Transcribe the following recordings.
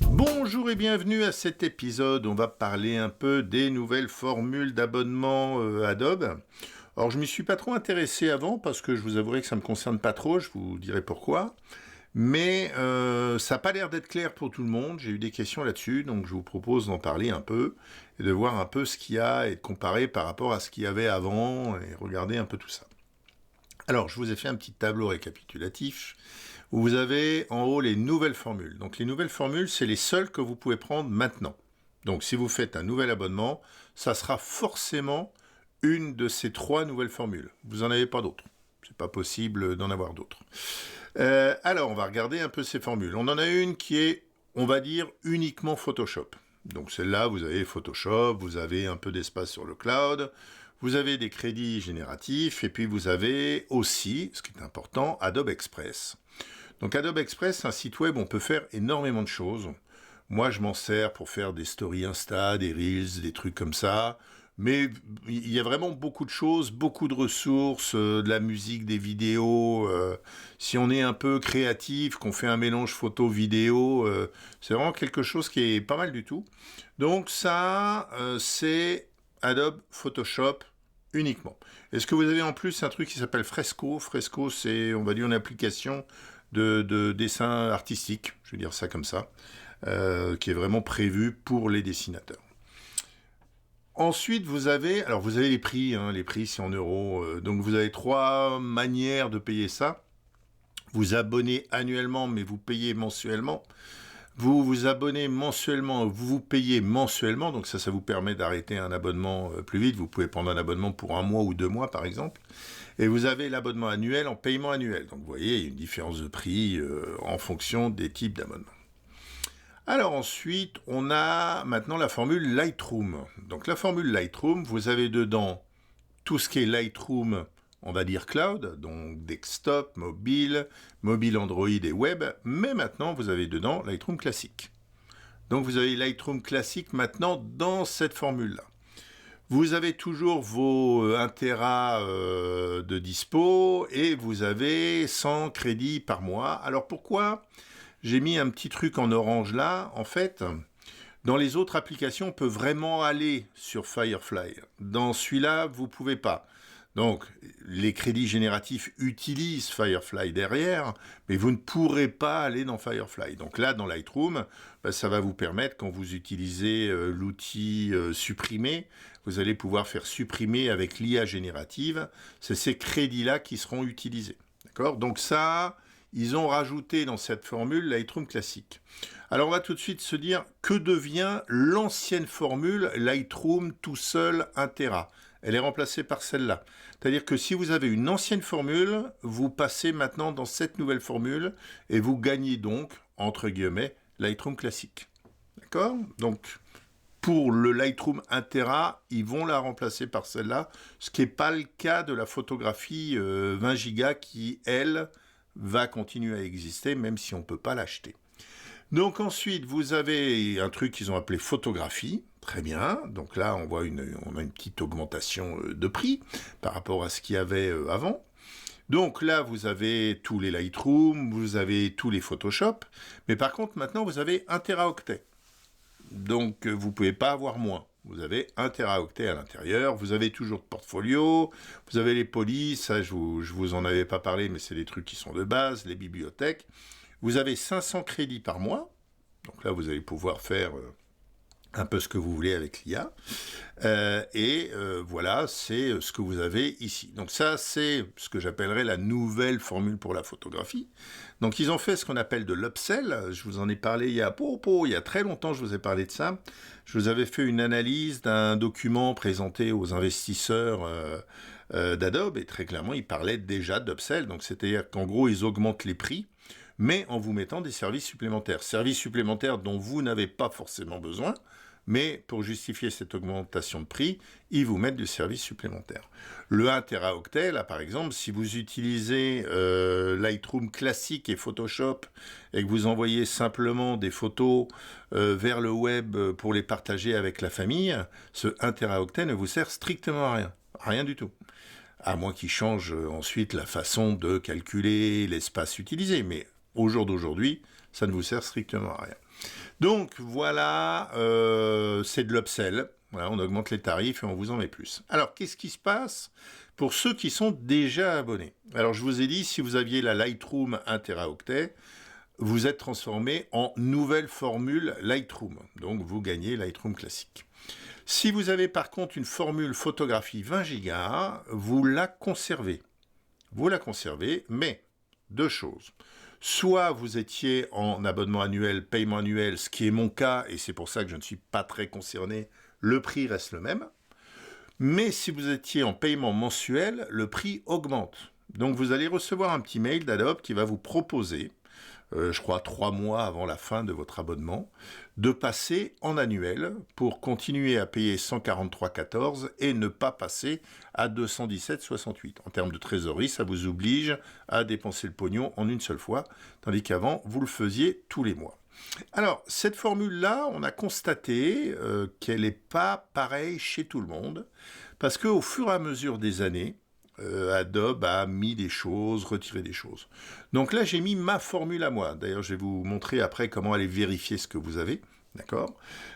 Bonjour et bienvenue à cet épisode. On va parler un peu des nouvelles formules d'abonnement Adobe. Alors je m'y suis pas trop intéressé avant parce que je vous avouerai que ça me concerne pas trop, je vous dirai pourquoi. Mais ça n'a pas l'air d'être clair pour tout le monde, j'ai eu des questions là-dessus, donc je vous propose d'en parler un peu et de voir un peu ce qu'il y a et de comparer par rapport à ce qu'il y avait avant et regarder un peu tout ça. Alors je vous ai fait un petit tableau récapitulatif où vous avez en haut les nouvelles formules. Donc les nouvelles formules, c'est les seules que vous pouvez prendre maintenant. Donc si vous faites un nouvel abonnement, ça sera forcément une de ces 3 nouvelles formules. Vous n'en avez pas d'autres. C'est pas possible d'en avoir d'autres. Alors, on va regarder un peu ces formules. On en a une qui est, on va dire, uniquement Photoshop. Donc celle-là, vous avez Photoshop, vous avez un peu d'espace sur le cloud, vous avez des crédits génératifs, et puis vous avez aussi, ce qui est important, Adobe Express. Donc Adobe Express, c'est un site web où on peut faire énormément de choses. Moi, je m'en sers pour faire des stories Insta, des Reels, des trucs comme ça. Mais il y a vraiment beaucoup de choses, beaucoup de ressources, de la musique, des vidéos. Si on est un peu créatif, qu'on fait un mélange photo-vidéo, c'est vraiment quelque chose qui est pas mal du tout. Donc ça, c'est Adobe Photoshop uniquement. Est-ce que vous avez en plus un truc qui s'appelle Fresco? Fresco, c'est, on va dire, une application de dessin artistique, je vais dire ça comme ça, qui est vraiment prévue pour les dessinateurs. Ensuite, vous avez les prix, les prix c'est en euros, donc vous avez 3 manières de payer ça. Vous abonnez annuellement, mais vous payez mensuellement. Vous vous abonnez mensuellement, vous payez mensuellement, donc ça vous permet d'arrêter un abonnement plus vite. Vous pouvez prendre un abonnement pour 1 mois ou 2 mois, par exemple. Et vous avez l'abonnement annuel en paiement annuel. Donc vous voyez, il y a une différence de prix en fonction des types d'abonnements. Alors ensuite, on a maintenant la formule Lightroom. Donc la formule Lightroom, vous avez dedans tout ce qui est Lightroom, on va dire cloud, donc desktop, mobile Android et web, mais maintenant vous avez dedans Lightroom classique. Donc vous avez Lightroom classique maintenant dans cette formule-là. Vous avez toujours vos 1 Tera de dispo et vous avez 100 crédits par mois. Alors pourquoi j'ai mis un petit truc en orange là? En fait, dans les autres applications, on peut vraiment aller sur Firefly. Dans celui-là, vous ne pouvez pas. Donc, les crédits génératifs utilisent Firefly derrière, mais vous ne pourrez pas aller dans Firefly. Donc là, dans Lightroom, ça va vous permettre, quand vous utilisez l'outil supprimer, vous allez pouvoir faire supprimer avec l'IA générative. C'est ces crédits-là qui seront utilisés. D'accord? Donc ça, ils ont rajouté dans cette formule Lightroom classique. Alors on va tout de suite se dire, que devient l'ancienne formule Lightroom tout seul 1 Tera? Elle est remplacée par celle-là. C'est-à-dire que si vous avez une ancienne formule, vous passez maintenant dans cette nouvelle formule et vous gagnez donc, entre guillemets, Lightroom classique. D'accord? Donc, pour le Lightroom 1 Tera, ils vont la remplacer par celle-là, ce qui n'est pas le cas de la photographie 20 Go qui, elle, va continuer à exister, même si on ne peut pas l'acheter. Donc ensuite, vous avez un truc qu'ils ont appelé photographie. Très bien. Donc là, on a une petite augmentation de prix par rapport à ce qu'il y avait avant. Donc là, vous avez tous les Lightroom, vous avez tous les Photoshop. Mais par contre, maintenant, vous avez 1 Teraoctet. Donc, vous ne pouvez pas avoir moins. Vous avez 1 Teraoctet à l'intérieur. Vous avez toujours de portfolio. Vous avez les polices. Ça, je vous en avais pas parlé, mais c'est des trucs qui sont de base. Les bibliothèques. Vous avez 500 crédits par mois. Donc là, vous allez pouvoir faire un peu ce que vous voulez avec l'IA. Voilà, c'est ce que vous avez ici. Donc ça, c'est ce que j'appellerais la nouvelle formule pour la photographie. Donc ils ont fait ce qu'on appelle de l'upsell. Je vous en ai parlé il y a très longtemps, je vous ai parlé de ça. Je vous avais fait une analyse d'un document présenté aux investisseurs d'Adobe, et très clairement, ils parlaient déjà d'upsell. Donc c'est-à-dire qu'en gros, ils augmentent les prix, mais en vous mettant des services supplémentaires. Services supplémentaires dont vous n'avez pas forcément besoin, mais pour justifier cette augmentation de prix, ils vous mettent du service supplémentaire. Le 1 Teraoctet, là par exemple, si vous utilisez Lightroom classique et Photoshop et que vous envoyez simplement des photos vers le web pour les partager avec la famille, ce 1 Teraoctet ne vous sert strictement à rien. Rien du tout. à moins qu'ils changent ensuite la façon de calculer l'espace utilisé. Mais au jour d'aujourd'hui, ça ne vous sert strictement à rien. Donc voilà, c'est de l'upsell. Voilà, on augmente les tarifs et on vous en met plus. Alors, qu'est-ce qui se passe pour ceux qui sont déjà abonnés? Alors, je vous ai dit, si vous aviez la Lightroom 1 Teraoctet, vous êtes transformé en nouvelle formule Lightroom. Donc, vous gagnez Lightroom classique. Si vous avez par contre une formule photographie 20 Go, vous la conservez. Vous la conservez, mais deux choses. Soit vous étiez en abonnement annuel, paiement annuel, ce qui est mon cas, et c'est pour ça que je ne suis pas très concerné, le prix reste le même. Mais si vous étiez en paiement mensuel, le prix augmente. Donc vous allez recevoir un petit mail d'Adobe qui va vous proposer, je crois 3 mois avant la fin de votre abonnement, de passer en annuel pour continuer à payer 143,14 et ne pas passer à 217,68. En termes de trésorerie, ça vous oblige à dépenser le pognon en une seule fois, tandis qu'avant, vous le faisiez tous les mois. Alors, cette formule-là, on a constaté qu'elle n'est pas pareille chez tout le monde, parce qu'au fur et à mesure des années, Adobe a mis des choses, retiré des choses. Donc là, j'ai mis ma formule à moi. D'ailleurs, je vais vous montrer après comment aller vérifier ce que vous avez. D'accord?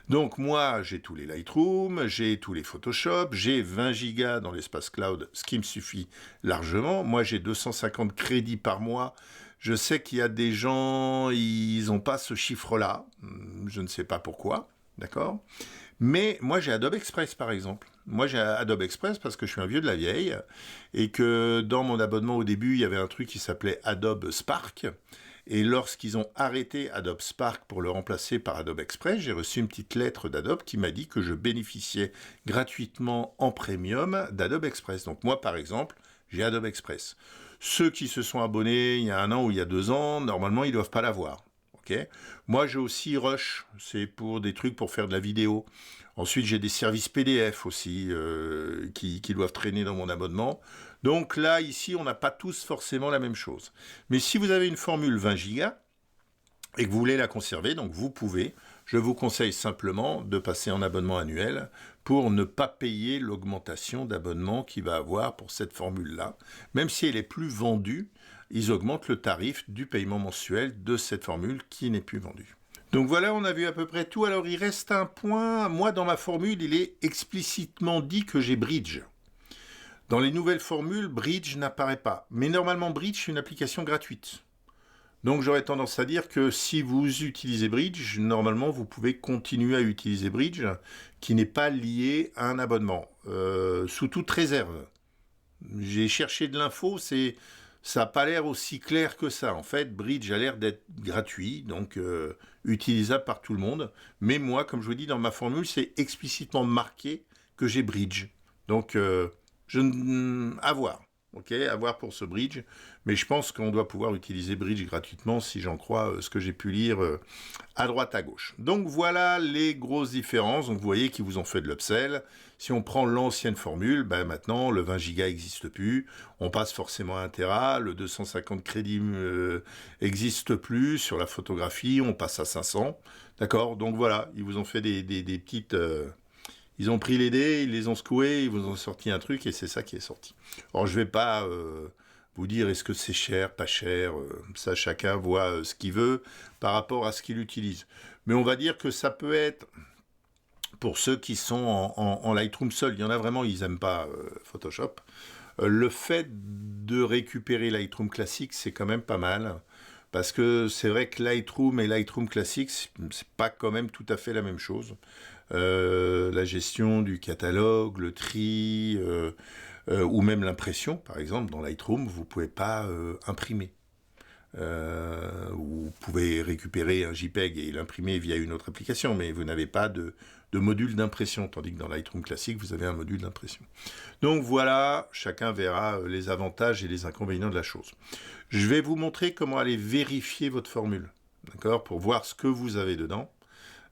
Donc moi, j'ai tous les Lightroom, j'ai tous les Photoshop, j'ai 20 Go dans l'espace cloud, ce qui me suffit largement. Moi, j'ai 250 crédits par mois. Je sais qu'il y a des gens, ils n'ont pas ce chiffre-là. Je ne sais pas pourquoi. D'accord? Mais moi, j'ai Adobe Express, par exemple. Moi, j'ai Adobe Express parce que je suis un vieux de la vieille et que dans mon abonnement au début, il y avait un truc qui s'appelait Adobe Spark. Et lorsqu'ils ont arrêté Adobe Spark pour le remplacer par Adobe Express, j'ai reçu une petite lettre d'Adobe qui m'a dit que je bénéficiais gratuitement en premium d'Adobe Express. Donc moi, par exemple, j'ai Adobe Express. Ceux qui se sont abonnés il y a 1 an ou il y a 2 ans, normalement, ils ne doivent pas l'avoir. Okay. Moi, j'ai aussi Rush, c'est pour des trucs pour faire de la vidéo. Ensuite, j'ai des services PDF aussi qui doivent traîner dans mon abonnement. Donc là, ici, on n'a pas tous forcément la même chose. Mais si vous avez une formule 20 Go et que vous voulez la conserver, donc vous pouvez, je vous conseille simplement de passer en abonnement annuel pour ne pas payer l'augmentation d'abonnement qu'il va avoir pour cette formule-là. Même si elle est plus vendue, ils augmentent le tarif du paiement mensuel de cette formule qui n'est plus vendue. Donc voilà, on a vu à peu près tout. Alors il reste un point. Moi, dans ma formule, il est explicitement dit que j'ai Bridge. Dans les nouvelles formules, Bridge n'apparaît pas. Mais normalement, Bridge, c'est une application gratuite. Donc j'aurais tendance à dire que si vous utilisez Bridge, normalement, vous pouvez continuer à utiliser Bridge, qui n'est pas lié à un abonnement, sous toute réserve. J'ai cherché de l'info, ça n'a pas l'air aussi clair que ça. En fait, Bridge a l'air d'être gratuit, donc utilisable par tout le monde. Mais moi, comme je vous dis, dans ma formule, c'est explicitement marqué que j'ai Bridge. Donc, à voir. Ok, à voir pour ce Bridge. Mais je pense qu'on doit pouvoir utiliser Bridge gratuitement, si j'en crois ce que j'ai pu lire à droite à gauche. Donc voilà les grosses différences. Donc vous voyez qu'ils vous ont fait de l'upsell. Si on prend l'ancienne formule, ben maintenant le 20 Go n'existe plus. On passe forcément à 1 Tera. Le 250 crédits n'existe plus. Sur la photographie, on passe à 500. D'accord? Donc voilà, ils vous ont fait des petites... Ils ont pris les dés, ils les ont secoués, ils vous ont sorti un truc et c'est ça qui est sorti. Alors je ne vais pas vous dire est-ce que c'est cher, pas cher, ça chacun voit ce qu'il veut par rapport à ce qu'il utilise. Mais on va dire que ça peut être, pour ceux qui sont en Lightroom seul, il y en a vraiment, ils n'aiment pas Photoshop. Le fait de récupérer Lightroom classique, c'est quand même pas mal. Parce que c'est vrai que Lightroom et Lightroom classique, c'est pas quand même tout à fait la même chose. La gestion du catalogue, le tri, ou même l'impression, par exemple, dans Lightroom, vous ne pouvez pas imprimer. Vous pouvez récupérer un JPEG et l'imprimer via une autre application, mais vous n'avez pas de module d'impression, tandis que dans Lightroom classique, vous avez un module d'impression. Donc voilà, chacun verra les avantages et les inconvénients de la chose. Je vais vous montrer comment aller vérifier votre formule, d'accord, pour voir ce que vous avez dedans,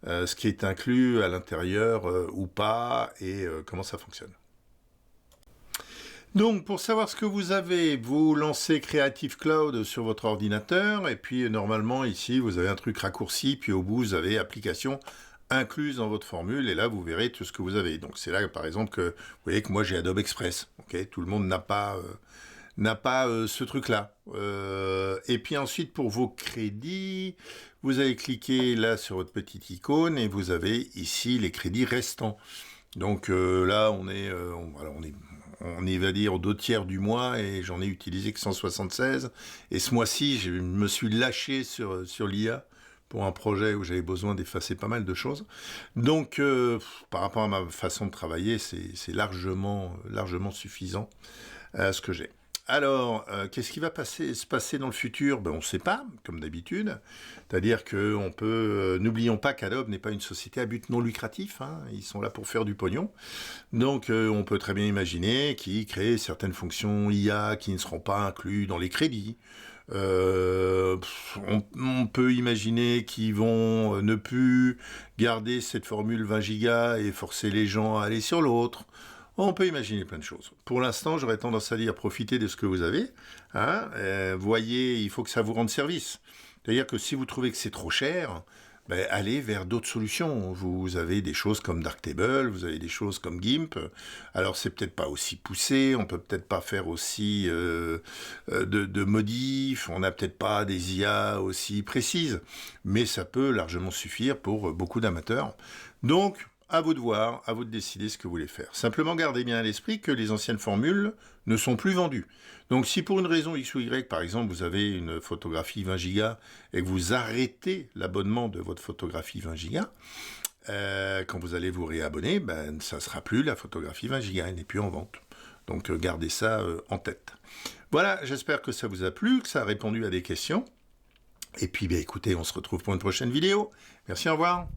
ce qui est inclus à l'intérieur ou pas, et comment ça fonctionne. Donc, pour savoir ce que vous avez, vous lancez Creative Cloud sur votre ordinateur, et puis normalement, ici, vous avez un truc raccourci, puis au bout, vous avez Application, incluses dans votre formule, et là, vous verrez tout ce que vous avez. Donc, c'est là, par exemple, que vous voyez que moi, j'ai Adobe Express. Ok, tout le monde n'a pas ce truc-là. Et puis ensuite, pour vos crédits, vous allez cliquer là sur votre petite icône et vous avez ici les crédits restants. Donc là, on est, va dire, aux 2/3 du mois et j'en ai utilisé que 176. Et ce mois-ci, je me suis lâché sur l'IA pour un projet où j'avais besoin d'effacer pas mal de choses. Donc, par rapport à ma façon de travailler, c'est largement suffisant à ce que j'ai. Alors, qu'est-ce qui va se passer dans le futur? On ne sait pas, comme d'habitude. C'est-à-dire que n'oublions pas qu'Adobe n'est pas une société à but non lucratif. Hein. Ils sont là pour faire du pognon. Donc, on peut très bien imaginer qu'ils créent certaines fonctions IA qui ne seront pas incluses dans les crédits. On peut imaginer qu'ils vont ne plus garder cette formule 20 gigas et forcer les gens à aller sur l'autre. On peut imaginer plein de choses. Pour l'instant, j'aurais tendance à dire profitez de ce que vous avez. Hein, voyez, il faut que ça vous rende service. C'est-à-dire que si vous trouvez que c'est trop cher, allez vers d'autres solutions. Vous avez des choses comme Darktable, vous avez des choses comme GIMP. Alors, c'est peut-être pas aussi poussé, on peut peut-être pas faire aussi de modifs, on n'a peut-être pas des IA aussi précises, mais ça peut largement suffire pour beaucoup d'amateurs. Donc, à vous de voir, à vous de décider ce que vous voulez faire. Simplement gardez bien à l'esprit que les anciennes formules ne sont plus vendues. Donc si pour une raison X ou Y, par exemple, vous avez une photographie 20 gigas et que vous arrêtez l'abonnement de votre photographie 20 gigas, quand vous allez vous réabonner, ça ne sera plus la photographie 20 gigas, elle n'est plus en vente. Donc gardez ça en tête. Voilà, j'espère que ça vous a plu, que ça a répondu à des questions. Et puis écoutez, on se retrouve pour une prochaine vidéo. Merci, au revoir.